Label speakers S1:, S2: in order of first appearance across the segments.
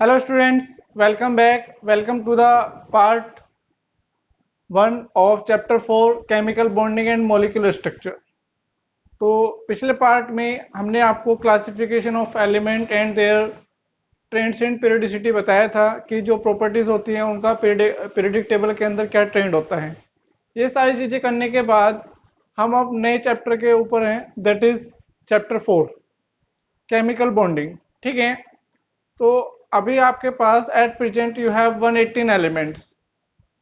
S1: Hello students, welcome back. Welcome to the part 1 of chapter 4 chemical bonding and molecular structure. तो पिछले part में हमने आपको classification of element and their trends and periodicity बताया था कि जो प्रॉपर्टीज होती हैं उनका पीरियोडिक टेबल के अंदर क्या ट्रेंड होता है। ये सारी चीजें करने के बाद हम अब नए चैप्टर के ऊपर हैं, that is chapter 4 chemical bonding. ठीक है, तो अभी आपके पास at present you have 118 elements.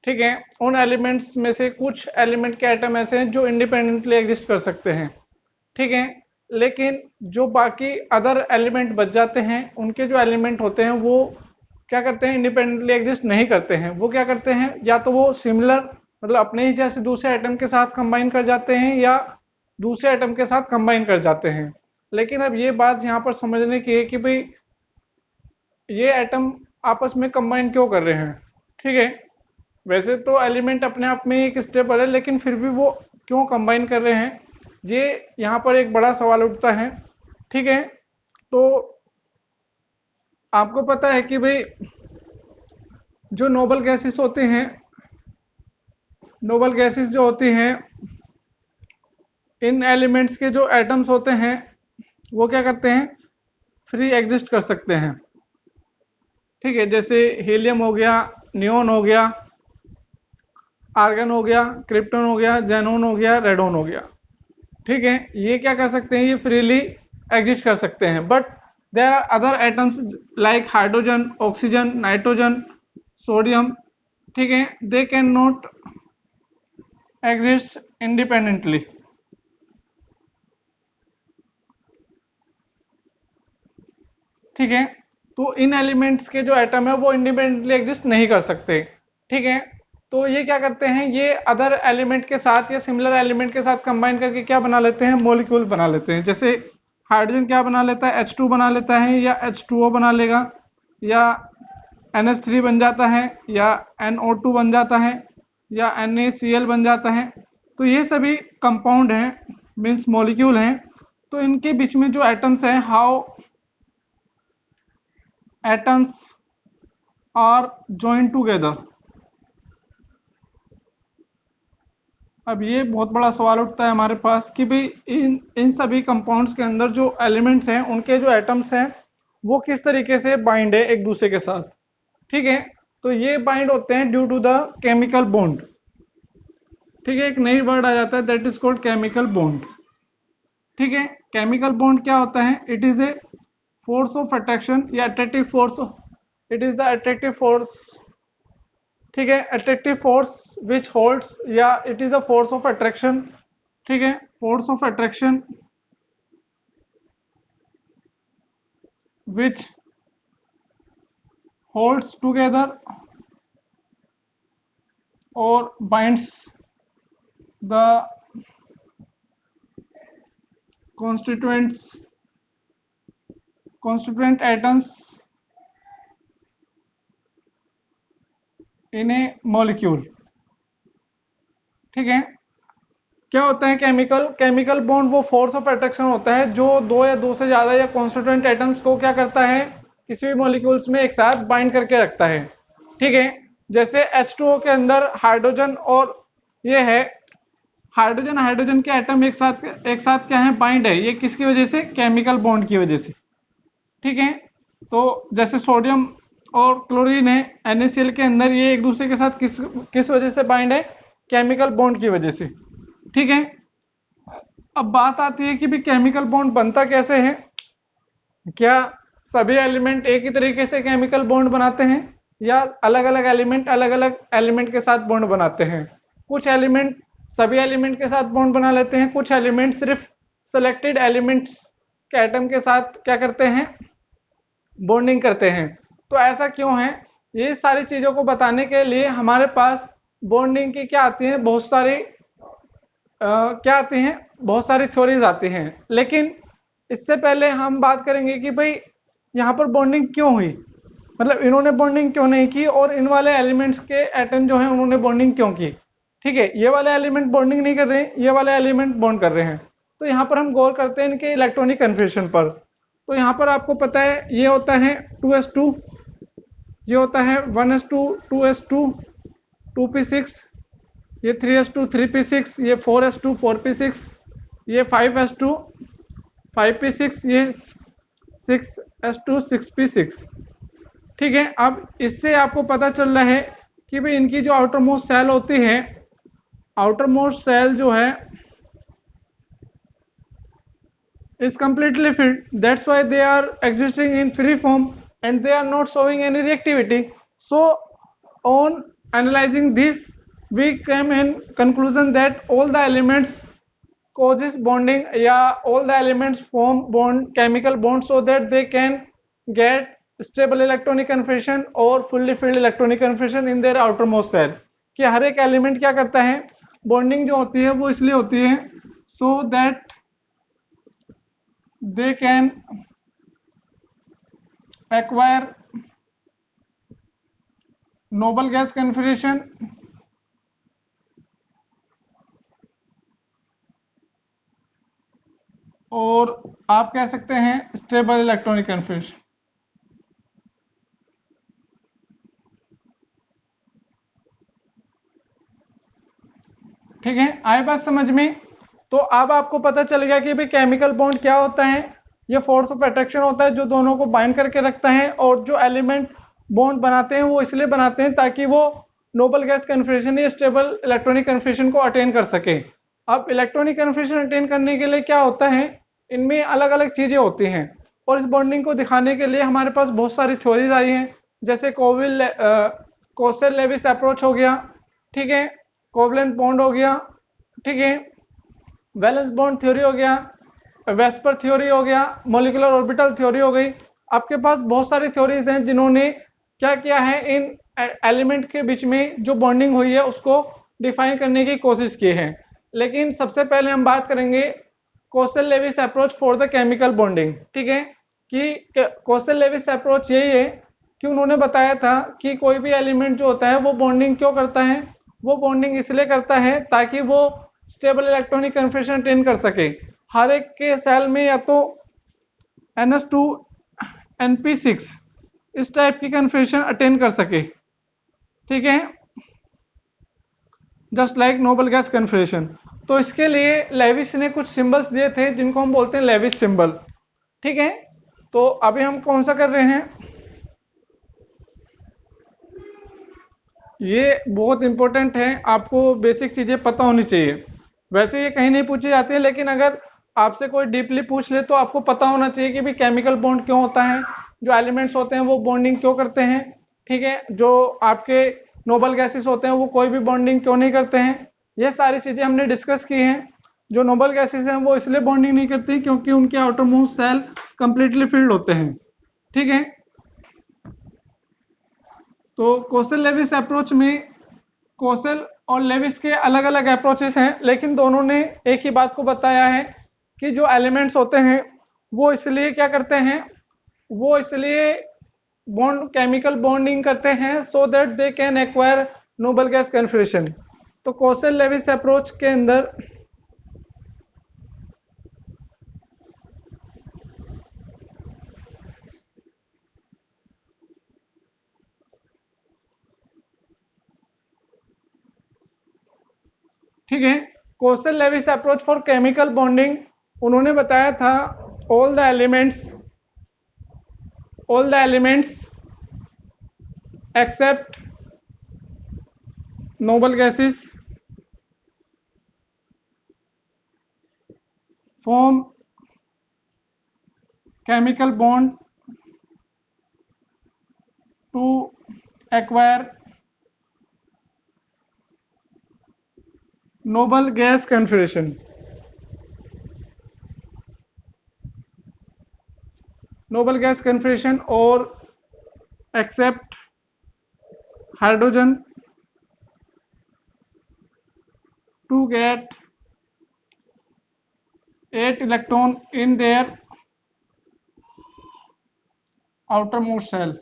S1: ठीक है, उन एलिमेंट्स में से कुछ एलिमेंट के एटम ऐसे हैं जो इंडिपेंडेंटली एग्जिस्ट कर सकते हैं। ठीक है, लेकिन जो बाकी अदर एलिमेंट बच जाते हैं उनके जो एलिमेंट होते हैं वो क्या करते हैं, इंडिपेंडेंटली एग्जिस्ट नहीं करते हैं। वो क्या करते हैं, या तो वो सिमिलर मतलब अपने ही जैसे दूसरे एटम के साथ कंबाइन कर जाते हैं या दूसरे एटम के साथ कंबाइन कर जाते हैं। लेकिन अब ये बात यहाँ पर समझने की है कि भाई ये एटम आपस में कंबाइन क्यों कर रहे हैं। ठीक है, वैसे तो एलिमेंट अपने आप में एक स्टेबल है, लेकिन फिर भी वो क्यों कंबाइन कर रहे हैं, ये यहाँ पर एक बड़ा सवाल उठता है। ठीक है, तो आपको पता है कि भाई जो नोबल गैसेस होते हैं, नोबल गैसेस जो होती हैं, इन एलिमेंट्स के जो एटम्स होते हैं वो क्या करते हैं, फ्री एग्जिस्ट कर सकते हैं। ठीक है, जैसे हीलियम हो गया, नियोन हो गया, आर्गन हो गया, क्रिप्टन हो गया, जेनोन हो गया, रेडोन हो गया। ठीक है, ये क्या कर सकते हैं, ये फ्रीली एग्जिस्ट कर सकते हैं। But there are other atoms like hydrogen, oxygen, nitrogen, sodium. ठीक है, they can not exist independently. ठीक है, तो इन एलिमेंट्स के जो एटम है वो इंडिपेंडेंटली एग्जिस्ट नहीं कर सकते। ठीक है, तो ये क्या करते हैं, ये अदर एलिमेंट के साथ या सिमिलर एलिमेंट के साथ कंबाइन करके क्या बना लेते हैं, मॉलिक्यूल बना लेते हैं। जैसे हाइड्रोजन क्या बना लेता है, H2 बना लेता है, या H2O बना लेगा, या NH3 बन जाता है, या NO2 बन जाता है, या NaCl बन जाता है। तो ये सभी कंपाउंड हैं, मीन्स मॉलिक्यूल हैं। तो इनके बीच में जो एटम्स हैं, how atoms are joined together. अब ये बहुत बड़ा सवाल उठता है हमारे पास कि भाई इन सभी कंपाउंड्स के अंदर जो एलिमेंट्स हैं उनके जो एटम्स हैं वो किस तरीके से बाइंड है एक दूसरे के साथ। ठीक है, तो ये बाइंड होते हैं due to the chemical bond. ठीक है, एक नई वर्ड आ जाता है, that is called chemical bond. ठीक है, केमिकल बॉन्ड क्या होता है, it is a force of attraction या attractive force, it is the attractive force. ठीक है, अट्रैक्टिव फोर्स विच होल्ड्स, या it is a force of attraction. ठीक है, force of attraction which holds together और binds the constituent atoms in A molecule. ठीक है, क्या होता है केमिकल बॉन्ड, वो फोर्स ऑफ अट्रैक्शन होता है जो दो या दो से ज्यादा या कॉन्स्टिट्यूएंट एटम्स को क्या करता है, किसी भी मॉलिक्यूल्स में एक साथ बाइंड करके रखता है। ठीक है, जैसे H2O के अंदर हाइड्रोजन और ये है, हाइड्रोजन के एटम एक साथ क्या है, बाइंड है। ये किसकी वजह से, केमिकल बॉन्ड की वजह से। ठीक है, तो जैसे सोडियम और क्लोरीन है NaCl के अंदर, ये एक दूसरे के साथ किस वजह से बाइंड है, केमिकल बॉन्ड की वजह से। ठीक है, अब बात आती है कि भी केमिकल बॉन्ड बनता कैसे है। क्या सभी एलिमेंट एक ही तरीके से केमिकल बॉन्ड बनाते हैं, या अलग अलग एलिमेंट के साथ बॉन्ड बनाते हैं। कुछ एलिमेंट सभी एलिमेंट के साथ बॉन्ड बना लेते हैं, कुछ एलिमेंट सिर्फ सेलेक्टेड एलिमेंट्स के एटम के साथ क्या करते हैं, बॉन्डिंग करते हैं। तो ऐसा क्यों है, ये सारी चीजों को बताने के लिए हमारे पास बॉन्डिंग की क्या आती है, बहुत सारी क्या आती हैं, बहुत सारी थ्योरीज आती हैं। लेकिन इससे पहले हम बात करेंगे कि भाई यहाँ पर बॉन्डिंग क्यों हुई, मतलब इन्होंने बॉन्डिंग क्यों नहीं की, और इन वाले एलिमेंट्स के एटम जो हैं उन्होंने बॉन्डिंग क्यों की। ठीक है, ये वाले एलिमेंट बॉन्डिंग नहीं कर रहे हैं, ये वाले एलिमेंट बॉन्ड कर रहे हैं। तो यहाँ पर हम गौर करते हैं इनके इलेक्ट्रॉनिक कन्फर्मेशन पर। तो यहाँ पर आपको पता है ये होता है 2s2, ये होता है 1s2 2s2 2p6, ये 3s2 3p6, ये 4s2 4p6, ये 5s2 5p6, ये 6s2 6p6। ठीक है, अब इससे आपको पता चल रहा है कि भाई इनकी जो आउटर मोस्ट सेल होती है, आउटर मोस्ट सेल जो है is completely filled. That's why they are existing in free form and they are not showing any reactivity. So on analyzing this, we came in conclusion that all the elements causes bonding, yeah, all the elements form bond, chemical bond, so that they can get stable electronic configuration or fully filled electronic configuration in their outermost cell. कि हर एक element क्या करता है, bonding जो होती है वो इसलिए होती है so that they can acquire noble gas configuration और आप कह सकते हैं स्टेबल इलेक्ट्रॉनिक कन्फिग्रेशन। ठीक है, आए बात समझ में? तो अब आपको पता चल गया कि भाई केमिकल बॉन्ड क्या होता है। ये फोर्स ऑफ अट्रैक्शन होता है जो दोनों को बाइंड करके रखता है, और जो एलिमेंट बॉन्ड बनाते हैं वो इसलिए बनाते हैं ताकि वो नोबल गैस कन्फिग्रेशन या स्टेबल इलेक्ट्रॉनिक कन्फिग्रेशन को अटेन कर सके। अब इलेक्ट्रॉनिक कन्फिग्रेशन अटेन करने के लिए क्या होता है, इनमें अलग अलग चीजें होती हैं, और इस बॉन्डिंग को दिखाने के लिए हमारे पास बहुत सारी थ्योरीज आई हैं, जैसे कोसेल लेविस अप्रोच हो गया, ठीक है, कोवलेंट बॉन्ड हो गया, ठीक है, वैलेंस बॉन्ड थ्योरी हो गया, वेस्पर थ्योरी हो गया, मॉलिक्यूलर ऑर्बिटल थ्योरी हो गई। आपके पास बहुत सारी थ्योरीज हैं जिन्होंने क्या किया है, इन एलिमेंट के बीच में जो बॉन्डिंग हुई है उसको डिफाइन करने की कोशिश की है। लेकिन सबसे पहले हम बात करेंगे Kossel Lewis approach for the chemical bonding. ठीक है, कि कोसेल लेविस अप्रोच यही है कि उन्होंने बताया था कि कोई भी एलिमेंट जो होता है वो बॉन्डिंग क्यों करता है, वो बॉन्डिंग इसलिए करता है ताकि वो स्टेबल इलेक्ट्रॉनिक कन्फिग्रेशन अटेन कर सके। हर एक के सेल में या तो NS2 NP6 इस टाइप की कन्फिग्रेशन अटेन कर सके। ठीक है, just like Nobel gas configuration. तो इसके लिए लेविस ने कुछ सिंबल्स दिए थे जिनको हम बोलते हैं लेविस सिंबल। ठीक है, तो अभी हम कौन सा कर रहे हैं, ये बहुत इंपॉर्टेंट है, आपको बेसिक चीजें पता होनी चाहिए। वैसे ये कहीं नहीं पूछी जाती है, लेकिन अगर आपसे कोई डीपली पूछ ले तो आपको पता होना चाहिए कि भी केमिकल बॉन्ड क्यों होता है, जो एलिमेंट्स होते हैं वो बॉन्डिंग क्यों करते हैं। ठीक है, जो आपके नोबल गैसेस होते हैं वो कोई भी बॉन्डिंग क्यों नहीं करते हैं, ये सारी चीजें हमने डिस्कस की हैं। जो नोबल गैसेस हैं वो इसलिए बॉन्डिंग नहीं करती क्योंकि उनके outermost shell completely filled होते हैं। ठीक है, तो कोसेल लेविस अप्रोच में कोसेल और लेविस के अलग अलग अप्रोचेस हैं, लेकिन दोनों ने एक ही बात को बताया है कि जो एलिमेंट्स होते हैं वो इसलिए क्या करते हैं, वो इसलिए बॉन्ड केमिकल बॉन्डिंग करते हैं so that they can acquire noble gas configuration. तो कोसेल लेविस अप्रोच के अंदर ठीक है, Kossel Lewis approach for chemical bonding उन्होंने बताया था all the elements except noble gases form chemical bond to acquire noble gas configuration। noble gas configuration और accept hydrogen to get 8 electron in their outermost cell।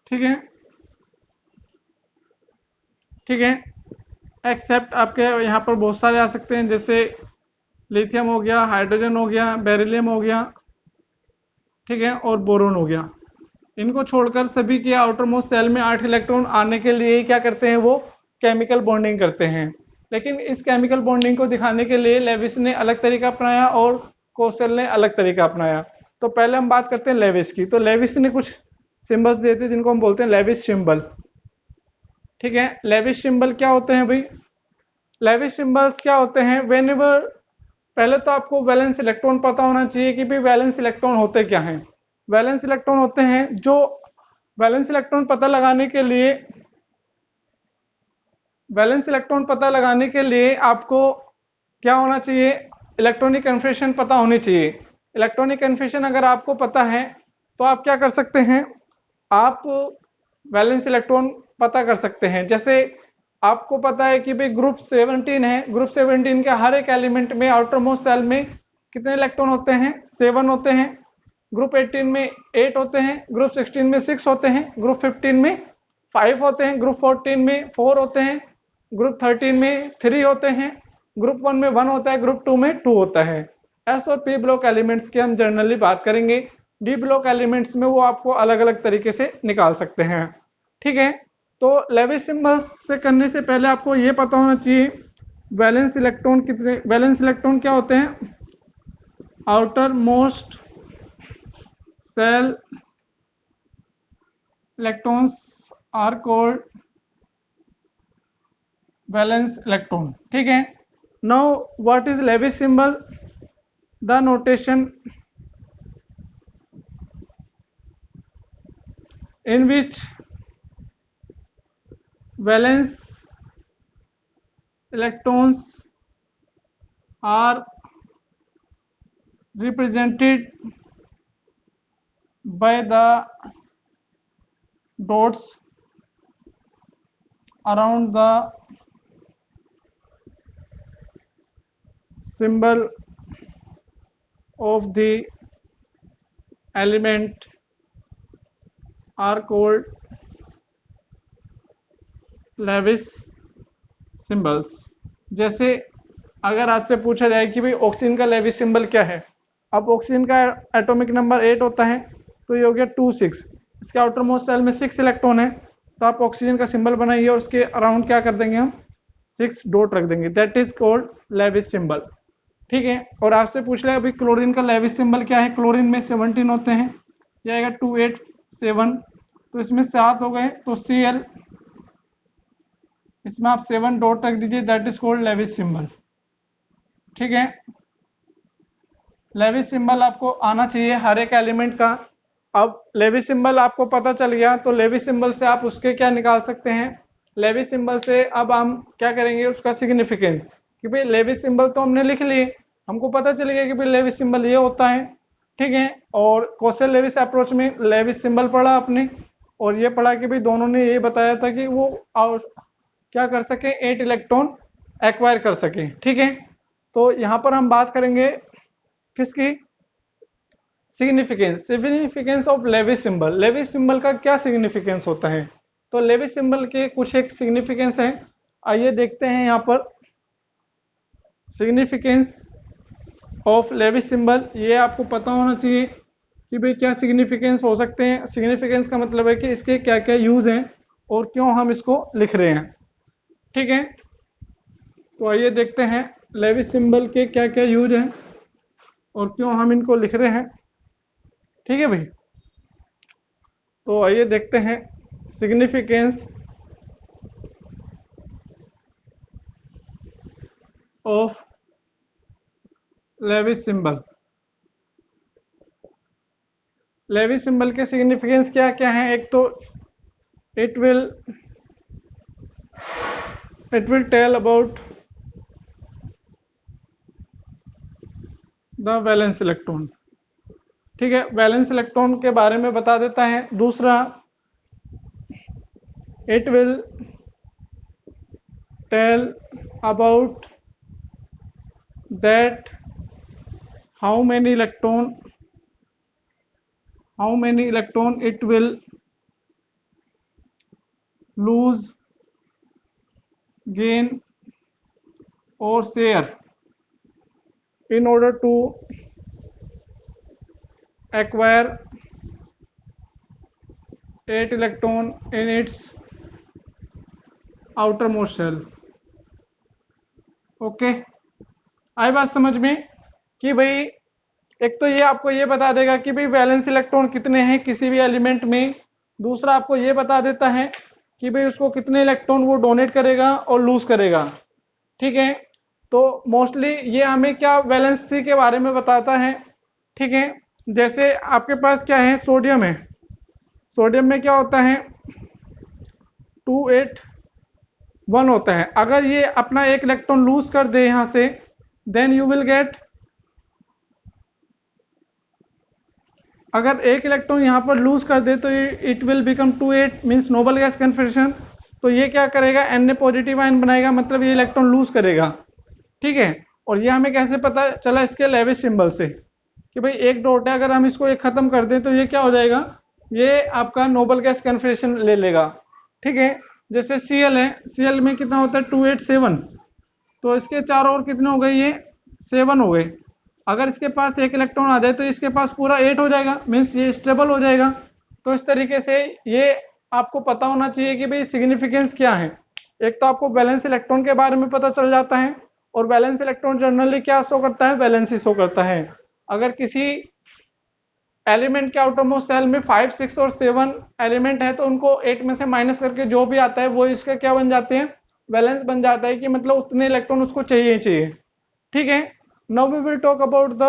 S1: ठीक है, ठीक है, accept आपके यहाँ पर बहुत सारे आ सकते हैं, जैसे लिथियम हो गया, हाइड्रोजन हो गया, बेरिलियम हो गया, ठीक है, और बोरोन हो गया। इनको छोड़कर सभी के आउटर मोस्ट सेल में 8 इलेक्ट्रॉन आने के लिए क्या करते हैं, वो केमिकल बॉन्डिंग करते हैं। लेकिन इस केमिकल बॉन्डिंग को दिखाने के लिए लेविस ने अलग तरीका अपनाया और कोसेल ने अलग तरीका अपनाया। तो पहले हम बात करते हैं लेविस की। तो लेविस ने कुछ सिंबल्स दिए थे जिनको हम बोलते हैं लेविस सिंबल। ठीक है, लेविस सिंबल क्या होते हैं भाई? लेविस सिंबल्स क्या होते हैं? व्हेनेवर, पहले तो आपको वैलेंस इलेक्ट्रॉन पता होना चाहिए कि भाई वैलेंस इलेक्ट्रॉन होते क्या हैं। वैलेंस इलेक्ट्रॉन होते हैं जो, वैलेंस इलेक्ट्रॉन पता लगाने के लिए, वैलेंस इलेक्ट्रॉन पता लगाने के लिए आपको क्या होना चाहिए? इलेक्ट्रॉनिक कन्फर्मेशन पता होनी चाहिए। इलेक्ट्रॉनिक कन्फर्मेशन अगर आपको पता है तो आप क्या कर सकते हैं, आप वैलेंस इलेक्ट्रॉन पता कर सकते हैं। जैसे आपको पता है कि भाई ग्रुप 17 है, ग्रुप 17 के हर एक एलिमेंट में आउटर मोस्ट सेल में कितने इलेक्ट्रॉन होते हैं? 7 होते हैं। ग्रुप 18 में 8 होते हैं, ग्रुप 16 में 6 होते हैं, ग्रुप 15 में 5 होते हैं, ग्रुप 14 में 4 होते हैं, ग्रुप 13 में 3 होते हैं, ग्रुप 1 में 1 होता है, ग्रुप 2 में 2 होता है। एस और पी ब्लॉक एलिमेंट्स की हम जनरली बात करेंगे। डी ब्लॉक एलिमेंट्स में वो आपको अलग अलग तरीके से निकाल सकते हैं। ठीक है, तो लेविस सिंबल से करने से पहले आपको ये पता होना चाहिए वैलेंस इलेक्ट्रॉन कितने, वैलेंस इलेक्ट्रॉन क्या होते हैं? Outermost shell electrons are called valence electron. ठीक है, now what is Lewis symbol? The notation in which valence electrons are represented by the dots around the symbol of the element are called Lewis symbols. जैसे अगर आपसे पूछा जाए कि भाई oxygen का लेविस सिंबल क्या है, अब ऑक्सीजन का एटॉमिक नंबर 8 होता है, तो ये हो गया 2 6। इसके आउटर मोस्ट सेल में 6 इलेक्ट्रॉन है, तो आप ऑक्सीजन का सिंबल बनाइए और उसके अराउंड क्या कर देंगे, हम 6 डॉट रख देंगे, that is called Lewis symbol. ठीक है, और आपसे पूछ लिया अभी क्लोरीन का लेविस सिंबल क्या है? क्लोरीन में 17 होते हैं, यह आएगा 287, तो इसमें 7 हो गए, तो Cl, इसमें आप 7 डॉट रख दीजिए, that is called Lewis symbol. ठीक है, लेविस सिंबल आपको आना चाहिए हर एक एलिमेंट का। अब लेविस सिंबल आपको पता चल गया, तो लेविस सिंबल से आप उसके क्या निकाल सकते हैं? लेविस सिंबल से अब हम क्या करेंगे, उसका सिग्निफिकेंस, कि भाई लेविस सिंबल तो हमने लिख लिए, हमको पता चल गया कि भाई लेविस सिंबल ये होता है। ठीक है, और कोसेल लेविस अप्रोच में लेविस सिंबल पढ़ा आपने, और ये पढ़ा कि भाई दोनों ने ये बताया था कि वो क्या कर सके, 8 इलेक्ट्रॉन एक्वायर कर सके। ठीक है, तो यहाँ पर हम बात करेंगे किसकी? Significance, significance of Lewis symbol. Lewis symbol का क्या सिग्निफिकेंस होता है? तो लेविस सिंबल के कुछ एक सिग्निफिकेंस है, आइए देखते हैं यहाँ पर। सिग्निफिकेंस ऑफ लेविस सिंबल, ये आपको पता होना चाहिए कि भाई क्या सिग्निफिकेंस हो सकते हैं। सिग्निफिकेंस का मतलब है कि इसके क्या क्या यूज हैं और क्यों हम इसको लिख रहे हैं। ठीक है, तो आइए देखते हैं लेविस सिंबल के क्या क्या यूज हैं और क्यों हम इनको लिख रहे हैं। ठीक है भाई, तो आइए देखते हैं significance of Lewis symbol. Lewis symbol के सिग्निफिकेंस क्या क्या हैं? एक तो it will tell about the valence electron. ठीक है, वैलेंस इलेक्ट्रॉन के बारे में बता देता है। दूसरा, it will tell about that how many electron it will lose, gain or share in order to acquire 8 electron in its outermost shell. Okay, I बात समझ में कि भाई एक तो ये आपको ये बता देगा कि भाई वैलेंस इलेक्ट्रॉन कितने हैं किसी भी एलिमेंट में। दूसरा आपको ये बता देता है कि भाई उसको कितने इलेक्ट्रॉन वो डोनेट करेगा और लूज करेगा। ठीक है, तो मोस्टली ये हमें क्या वैलेंसी के बारे में बताता है। ठीक है, जैसे आपके पास क्या है, सोडियम है। सोडियम में क्या होता है, 281 होता है। अगर ये अपना एक इलेक्ट्रॉन लूज कर दे यहां से, देन यू विल गेट, अगर एक इलेक्ट्रॉन यहां पर लूज कर दे तो it will become 28 means noble gas confirmation. तो ये क्या करेगा, Na पॉजिटिव आयन बनाएगा, मतलब ये इलेक्ट्रॉन लूज करेगा। ठीक है, और ये हमें कैसे पता चला, इसके लेविस सिंबल से, कि भाई एक डॉट है, अगर हम इसको एक खत्म कर दें तो ये क्या हो जाएगा, ये आपका नोबल गैस कन्फर्मेशन ले लेगा। ठीक है, जैसे Cl है, Cl में कितना होता है 287, तो इसके चारों ओर कितने हो गए, ये 7 हो गए। अगर इसके पास एक इलेक्ट्रॉन आ जाए तो इसके पास पूरा 8 हो जाएगा, मीन्स ये स्टेबल हो जाएगा। तो इस तरीके से ये आपको पता होना चाहिए कि भाई सिग्निफिकेंस क्या है। एक तो आपको वैलेंस इलेक्ट्रॉन के बारे में पता चल जाता है, और वैलेंस इलेक्ट्रॉन जनरली क्या शो करता है, वैलेंसी शो करता है। अगर किसी एलिमेंट के आउटरमोस्ट सेल में 5, 6 और 7 एलिमेंट है तो उनको 8 में से माइनस करके जो भी आता है वो इसका क्या बन जाते हैं, वैलेंस बन जाता है, कि मतलब उतने इलेक्ट्रॉन उसको चाहिए ही चाहिए। ठीक है, now we will talk about the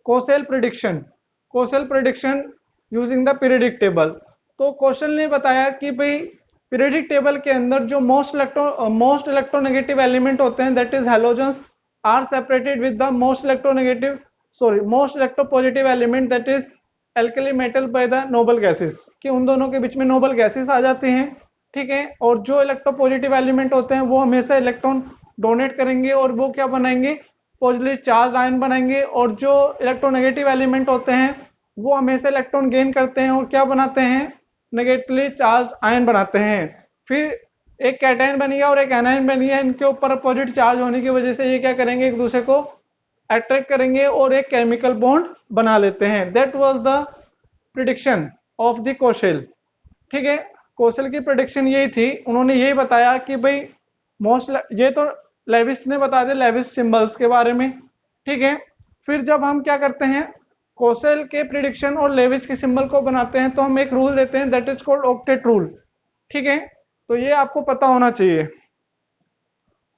S1: Kossel prediction. Kossel prediction using the periodic table. तो क्वेश्चन ने बताया कि भाई पीरियडिक टेबल के अंदर जो मोस्ट इलेक्ट्रोनेगेटिव एलिमेंट होते हैं, that is halogens, are separated with the most electronegative, sorry most electropositive element, that is alkali metal by the noble gases, कि उन दोनों के बीच में नोबल गैसेस आ जाते हैं। ठीक है, और जो इलेक्ट्रोपॉजिटिव एलिमेंट होते हैं वो हमेशा इलेक्ट्रॉन डोनेट करेंगे और वो क्या बनाएंगे, पॉजिटिवली चार्ज आयन बनाएंगे। और जो इलेक्ट्रोनेगेटिव एलिमेंट होते हैं वो हमेशा इलेक्ट्रॉन गेन करते हैं और क्या बनाते हैं, नेगेटिवली चार्ज आयन बनाते हैं। फिर एक कैटायन बन गया और एक एनायन बन गया, इनके ऊपर अपोजिट चार्ज होने की वजह से ये क्या करेंगे, एक दूसरे को अट्रैक्ट करेंगे और एक केमिकल बॉन्ड बना लेते हैं। That was the prediction of the Kossel. ठीक है, कोशेल की प्रिडिक्शन यही थी, उन्होंने यही बताया कि भाई मोस्ट, ये तो लेविस ने बता दिया लेविस सिंबल्स के बारे में। ठीक है, फिर जब हम क्या करते हैं, कोसेल के प्रिडिक्शन और लेविस के सिंबल को बनाते हैं तो हम एक रूल देते हैं, that is called octet rule. ठीक है, तो ये आपको पता होना चाहिए।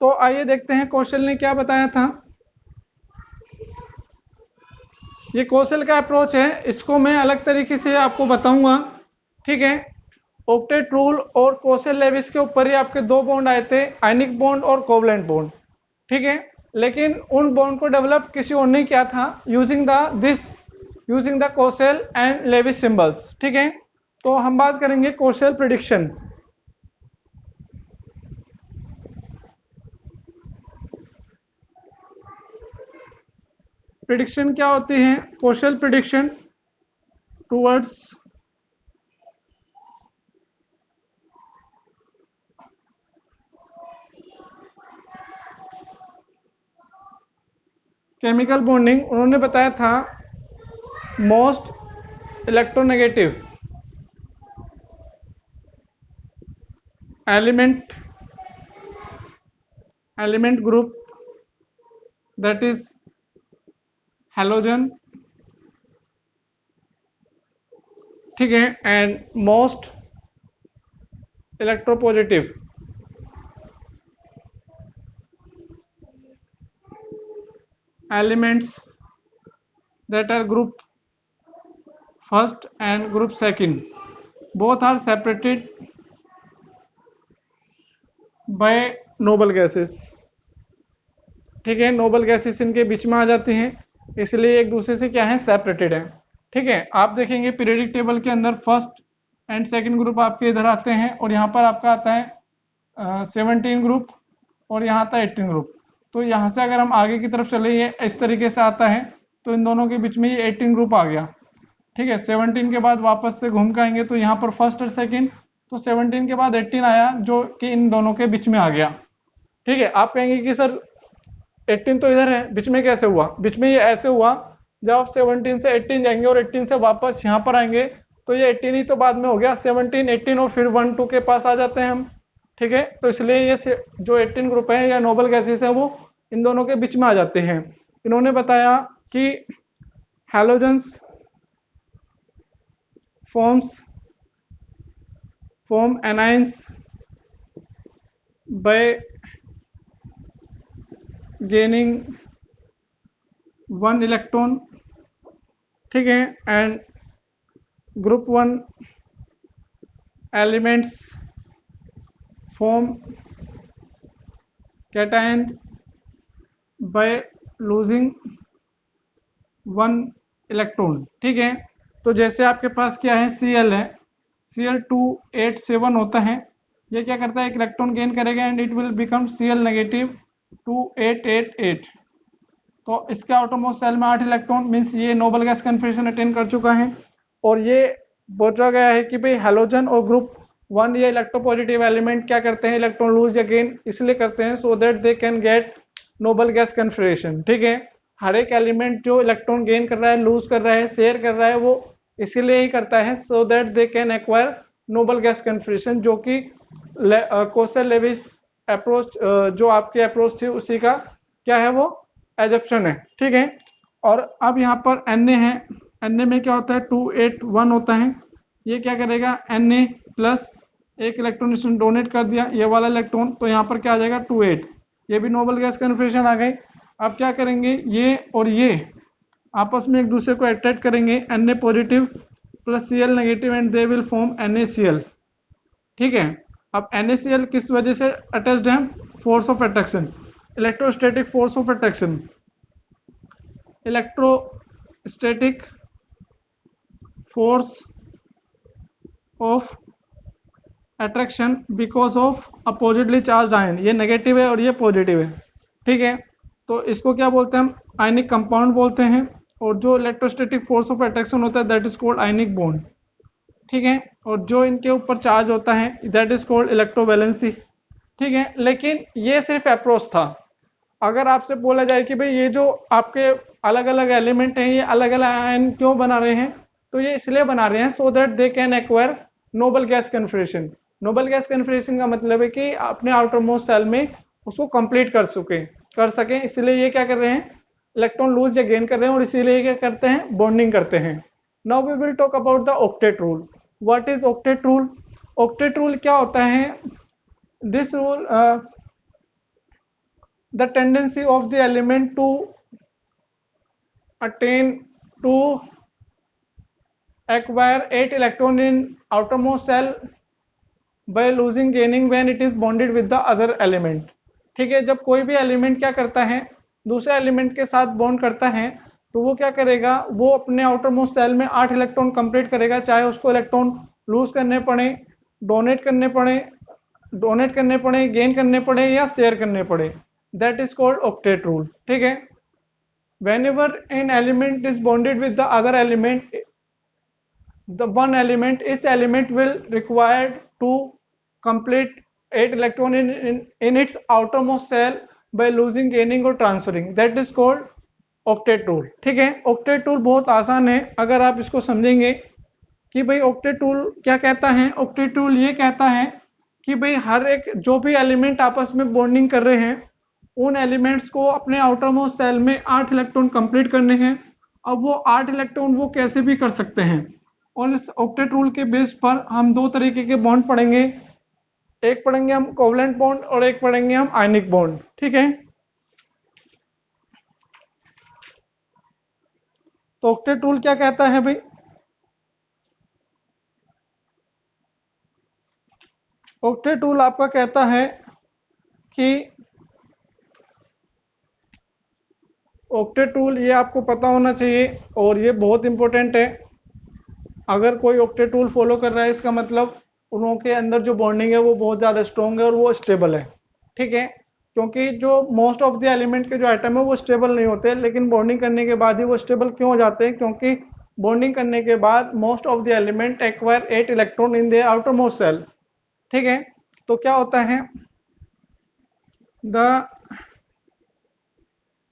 S1: तो आइए देखते हैं कोसेल ने क्या बताया था। ये कोसेल का अप्रोच है, इसको मैं अलग तरीके से आपको बताऊंगा। ठीक है, ऑक्टेट रूल और कोसेल लेविस के ऊपर ही आपके दो बॉन्ड आए थे, आयनिक बॉन्ड और कोवलेंट बॉन्ड। ठीक है, लेकिन उन बॉन्ड को डेवलप किसी और ने किया था using the Kossel and Lewis symbols. ठीक है, तो हम बात करेंगे कोसेल प्रिडिक्शन। प्रिडिक्शन क्या होती है, Kossel prediction towards chemical bonding. उन्होंने बताया था most electronegative element group, that is halogen. ठीक है, and most electropositive elements, that are group first and group second, both are separated by noble gases। ठीक है, नोबल गैसेस इनके बीच में आ जाती हैं, इसलिए एक दूसरे से क्या है, सेपरेटेड है। ठीक है, आप देखेंगे पीरियडिक टेबल के अंदर फर्स्ट एंड सेकंड ग्रुप आपके इधर आते हैं, और यहाँ पर आपका आता है 17 ग्रुप, और यहाँ आता है 18 ग्रुप। तो यहाँ से अगर हम आगे की तरफ चले, ये इस तरीके से आता है, तो इन दोनों के बीच में ये 18 ग्रुप आ गया। ठीक है, 17 के बाद वापस से घूम के आएंगे तो यहाँ पर फर्स्ट और सेकंड, तो 17 के बाद 18 आया जो कि इन दोनों के बीच में आ गया। ठीक है, आप कहेंगे कि सर 18 तो इधर है, बीच में कैसे हुआ? बीच में ये ऐसे हुआ, जब आप 17 से 18 जाएंगे और 18 से वापस यहाँ पर आएंगे तो ये 18 ही तो बाद में हो गया, 17 18 और फिर 1 2 के पास आ जाते हैं हम। ठीक है, तो इसलिए ये जो 18 ग्रुप है या नोबल गैसेस है वो इन दोनों के बीच में आ जाते हैं। इन्होंने बताया कि halogens form anions by gaining 1 electron. ठीक है, and group 1 elements form cations by losing 1 electron. ठीक है, तो जैसे आपके पास क्या है, Cl है, Cl287 होता है, ये क्या करता है, एक इलेक्ट्रॉन गेन करेगा and it will become Cl negative 2888। तो इसके आउटरमोस्ट सेल में 8 इलेक्ट्रॉन, मीन्स ये नोबल गैस कन्फर्मेशन अटेन कर चुका है। और ये बोला गया है कि भाई हैलोजन और ग्रुप 1 ये इलेक्ट्रोपॉजिटिव एलिमेंट क्या करते हैं, इलेक्ट्रॉन लूज या गेन इसलिए करते हैं so that they can get noble gas confirmation. ठीक है, हर एक एलिमेंट जो इलेक्ट्रॉन गेन कर रहा है, लूज कर रहा है, शेयर कर रहा है, वो इसीलिए ही करता है so that they can acquire noble gas confirmation, जो कि कोसेल लेविस अप्रोच जो आपकी अप्रोच थी उसी का क्या है, वो एजप्शन है। ठीक है, और अब यहाँ पर Na है, Na में क्या होता है, 281 होता है, ये क्या करेगा, Na प्लस एक इलेक्ट्रॉन इसने डोनेट कर दिया, ये वाला इलेक्ट्रॉन, तो यहाँ पर क्या आ जाएगा 28, ये भी नोबल गैस कन्फर्मेशन आ गई। अब क्या करेंगे, ये और ये आपस में एक दूसरे को अट्रैक्ट करेंगे, Na positive plus Cl negative and they will form NaCl। ठीक है, अब NaCl किस वजह से अटैच्ड है, force of attraction, electrostatic force of attraction, electrostatic force of attraction because of oppositely charge ion, ये नेगेटिव है और ये पॉजिटिव है। ठीक है, तो इसको क्या बोलते हैं हम, आयनिक कंपाउंड बोलते हैं, और जो इलेक्ट्रोस्टैटिक फोर्स ऑफ अट्रैक्शन होता है that is called ionic bond. ठीक है, और जो इनके ऊपर चार्ज होता है दैट इज कॉल्ड इलेक्ट्रोवैलेंसी। ठीक है, लेकिन ये सिर्फ अप्रोच था। अगर आपसे बोला जाए कि भाई ये जो आपके अलग अलग एलिमेंट हैं ये अलग अलग आयन क्यों बना रहे हैं, तो ये इसलिए बना रहे हैं so that they can acquire noble gas confirmation. Noble gas confirmation का मतलब है कि अपने आउटर मोस्ट सेल में उसको कंप्लीट कर सकें, इसलिए ये क्या कर रहे हैं, इलेक्ट्रॉन लूज या गेन कर रहे हैं, और इसीलिए क्या करते हैं, बॉन्डिंग करते हैं। Now we will talk about the octet rule. What is octet rule? Octet rule क्या होता है, this rule the tendency of the element to attain to acquire 8 electron in outermost cell by losing gaining when it is bonded with the other element। ठीक है, जब कोई भी element क्या करता है, दूसरे एलिमेंट के साथ बॉन्ड करता है, तो वो क्या करेगा, वो अपने आउटर मोस्ट सेल में 8 इलेक्ट्रॉन कंप्लीट करेगा, चाहे उसको इलेक्ट्रॉन लूज करने पड़े, डोनेट करने पड़े, गेन करने पड़े या शेयर करने पड़े, that is called octet rule. ठीक है, whenever an element is bonded with the other element, the one element, each element will require to complete 8 electron in its outermost cell by losing, gaining और transferring, that is called octet rule। ठीक है, octet rule बहुत आसान है अगर आप इसको समझेंगे कि भाई ऑक्टेट रूल क्या कहता है। ऑक्टेट रूल ये कहता है कि भाई हर एक जो भी एलिमेंट आपस में बॉन्डिंग कर रहे हैं उन एलिमेंट्स को अपने आउटर मोस्ट सेल में 8 इलेक्ट्रॉन कंप्लीट करने हैं। अब वो 8 इलेक्ट्रॉन वो कैसे भी कर सकते हैं, और इस ऑक्टेट रूल के बेस पर हम दो तरीके के बॉन्ड पढ़ेंगे, एक पढ़ेंगे हम कोवलेंट बॉन्ड और एक पढ़ेंगे हम आयनिक बॉन्ड। ठीक है, तो ऑक्टेट रूल क्या कहता है भाई, ऑक्टेट रूल आपका कहता है कि ऑक्टेट रूल ये आपको पता होना चाहिए और ये बहुत इंपॉर्टेंट है। अगर कोई ऑक्टेट रूल फॉलो कर रहा है इसका मतलब उनके अंदर जो बॉन्डिंग है वो बहुत ज़्यादा स्ट्रॉन्ग है और वो स्टेबल है। ठीक है, क्योंकि जो मोस्ट ऑफ द एलिमेंट के जो एटम है वो स्टेबल नहीं होते, लेकिन बॉन्डिंग करने के बाद ही वो स्टेबल क्यों हो जाते हैं, क्योंकि बॉन्डिंग करने के बाद most of the element acquire 8 electron in the outermost shell. ठीक है, तो क्या होता है, द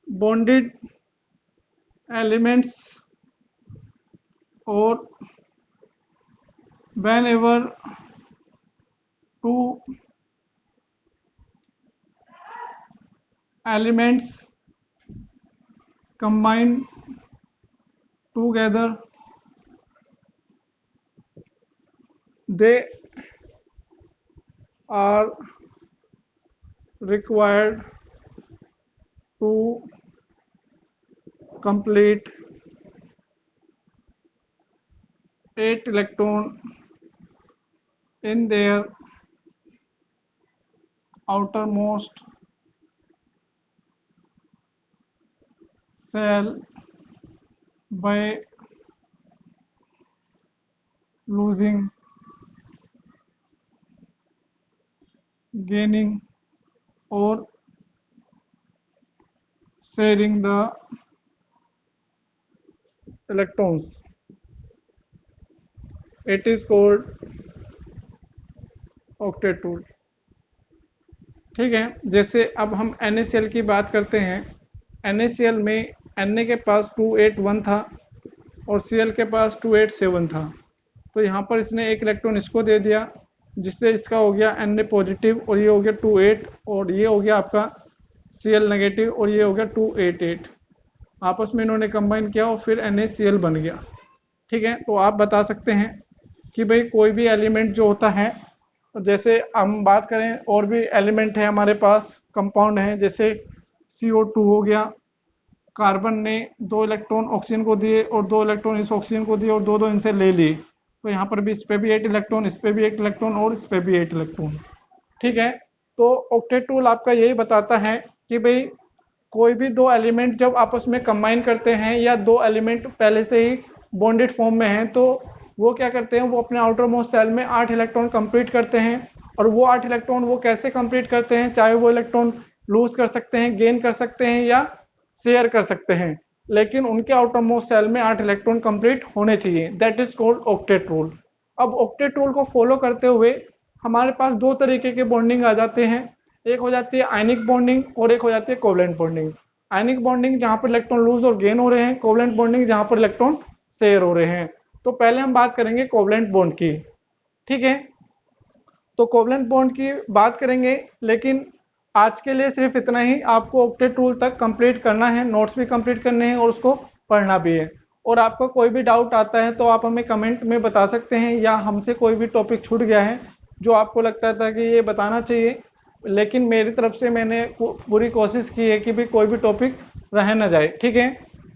S1: बॉन्डेड एलिमेंट्स और whenever two elements combine together, they are required to complete 8 electron in their outermost shell by losing, gaining, or sharing the electrons. It is called octet rule. ठीक है, जैसे अब हम NaCl की बात करते हैं। NaCl में Na के पास 281 था और Cl के पास 287 था, तो यहाँ पर इसने एक इलेक्ट्रॉन इसको दे दिया, जिससे इसका हो गया Na पॉजिटिव और ये हो गया 28, और ये हो गया आपका Cl नेगेटिव और ये हो गया 288। आपस में इन्होंने कंबाइन किया और फिर NaCl बन गया। ठीक है, तो आप बता सकते हैं कि भाई कोई भी एलिमेंट जो होता है, जैसे हम बात करें और भी एलिमेंट है हमारे पास, कंपाउंड है, जैसे CO2 हो गया, कार्बन ने 2 इलेक्ट्रॉन ऑक्सीजन को दिए और 2 इलेक्ट्रॉन इस ऑक्सीजन को दिए और दो इनसे ले लिए, तो यहाँ पर भी इस पे भी 8 इलेक्ट्रॉन, इस पे भी 8 इलेक्ट्रॉन और इस पे भी 8 इलेक्ट्रॉन। ठीक है, तो ऑक्टेट रूल आपका यही बताता है कि भाई कोई भी दो एलिमेंट जब आपस में कंबाइन करते हैं या दो एलिमेंट पहले से ही बॉन्डेड फॉर्म में हैं, तो वो क्या करते हैं, वो अपने आउटर मोस्ट सेल में 8 इलेक्ट्रॉन कंप्लीट करते हैं। और वो 8 इलेक्ट्रॉन वो कैसे कंप्लीट करते हैं, चाहे वो इलेक्ट्रॉन लूज कर सकते हैं, गेन कर सकते हैं या शेयर कर सकते हैं, लेकिन उनके आउटर मोस्ट सेल में 8 इलेक्ट्रॉन कंप्लीट होने चाहिए। That is called octet rule. अब ऑक्टेट रूल को फॉलो करते हुए हमारे पास दो तरीके के बॉन्डिंग आ जाते हैं। एक हो जाती है आयनिक बॉन्डिंग और एक हो जाती है कोवलेंट बॉन्डिंग। आयनिक बॉन्डिंग जहां पर इलेक्ट्रॉन लूज और गेन हो रहे हैं, कोवलेंट बॉन्डिंग जहां पर इलेक्ट्रॉन शेयर हो रहे हैं। तो पहले हम बात करेंगे कोवलेंट बॉन्ड की। ठीक है, तो कोवलेंट बॉन्ड की बात करेंगे, लेकिन आज के लिए सिर्फ इतना ही। आपको ऑक्टेट रूल तक कंप्लीट करना है, नोट्स भी कंप्लीट करने हैं और उसको पढ़ना भी है। और आपको कोई भी डाउट आता है तो आप हमें कमेंट में बता सकते हैं, या हमसे कोई भी टॉपिक छूट गया है जो आपको लगता था कि ये बताना चाहिए, लेकिन मेरी तरफ से मैंने पूरी कोशिश की है कि भी कोई भी टॉपिक रह ना जाए। ठीक है,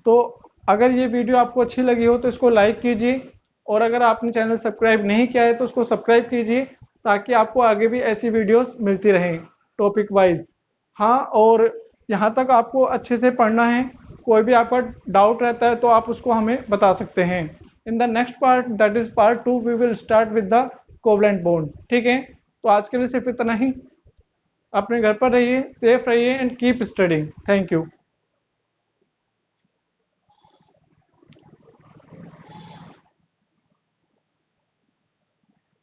S1: तो अगर ये वीडियो आपको अच्छी लगी हो तो इसको लाइक कीजिए, और अगर आपने चैनल सब्सक्राइब नहीं किया है तो उसको सब्सक्राइब कीजिए, ताकि आपको आगे भी ऐसी वीडियोस मिलती रहें टॉपिक वाइज। हाँ, और यहाँ तक आपको अच्छे से पढ़ना है। कोई भी आपका डाउट रहता है तो आप उसको हमें बता सकते हैं। In the next part, that is part 2, we will start with the covalent bond. ठीक है, तो आज के लिए सिर्फ इतना ही। अपने घर पर रहिए, सेफ रहिए and keep studying. Thank you.